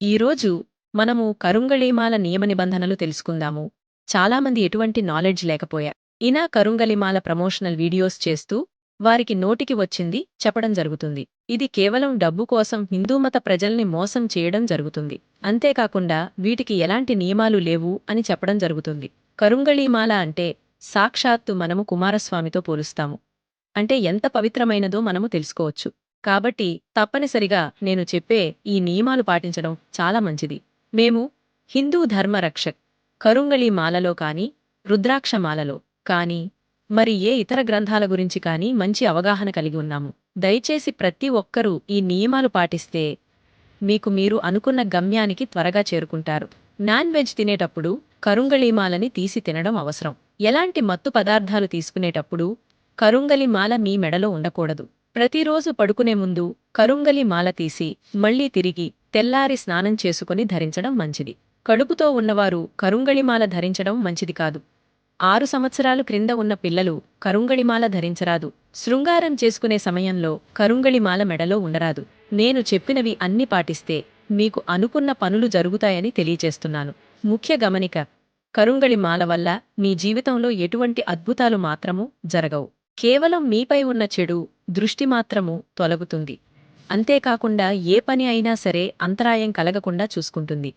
ఈరోజు మనము కరుంగళిమాల నియమ నిబంధనలు తెలుసుకుందాము. చాలామంది ఎటువంటి నాలెడ్జ్ లేకపోయా ఇనా కరుంగలిమాల ప్రమోషనల్ వీడియోస్ చేస్తూ వారికి నోటికి వచ్చింది చెప్పడం జరుగుతుంది. ఇది కేవలం డబ్బు కోసం హిందూమత ప్రజల్ని మోసం చేయడం జరుగుతుంది. అంతేకాకుండా వీటికి ఎలాంటి నియమాలు లేవు అని చెప్పడం జరుగుతుంది. కరుంగళిమాల అంటే సాక్షాత్తు మనము కుమారస్వామితో పోలుస్తాము. అంటే ఎంత పవిత్రమైనదో మనము తెలుసుకోవచ్చు. కాబట్టి తప్పనిసరిగా నేను చెప్పే ఈ నియమాలు పాటించడం చాలా మంచిది. మేము హిందూ ధర్మ రక్షక్ కరుంగళి మాలలో కానీ, రుద్రాక్ష మాలలో కానీ, మరి ఏ ఇతర గ్రంథాల గురించి కానీ మంచి అవగాహన కలిగి ఉన్నాము. దయచేసి ప్రతి ఒక్కరూ ఈ నియమాలు పాటిస్తే మీకు మీరు అనుకున్న గమ్యానికి త్వరగా చేరుకుంటారు. నాన్ వెజ్ తినేటప్పుడు కరుంగళిమాలని తీసి తినడం అవసరం. ఎలాంటి మత్తు పదార్థాలు తీసుకునేటప్పుడు కరుంగలి మాల మీ మెడలో ఉండకూడదు. ప్రతిరోజు పడుకునే ముందు కరుంగలి మాల తీసి మళ్లీ తిరిగి తెల్లారి స్నానం చేసుకుని ధరించడం మంచిది. కడుపుతో ఉన్నవారు కరుంగళిమాల ధరించడం మంచిది కాదు. 6 సంవత్సరాలు క్రింద ఉన్న పిల్లలు కరుంగళిమాల ధరించరాదు. శృంగారం చేసుకునే సమయంలో కరుంగళిమాల మెడలో ఉండరాదు. నేను చెప్పినవి అన్ని పాటిస్తే మీకు అనుకున్న పనులు జరుగుతాయని తెలియచేస్తున్నాను. ముఖ్య గమనిక: కరుంగళిమాల వల్ల మీ జీవితంలో ఎటువంటి అద్భుతాలు మాత్రము జరగవు. కేవలం మీపై ఉన్న చెడు దృష్టి మాత్రము తొలగుతుంది. అంతేకాకుండా ఏ పని అయినా సరే అంతరాయం కలగకుండా చూసుకుంటుంది.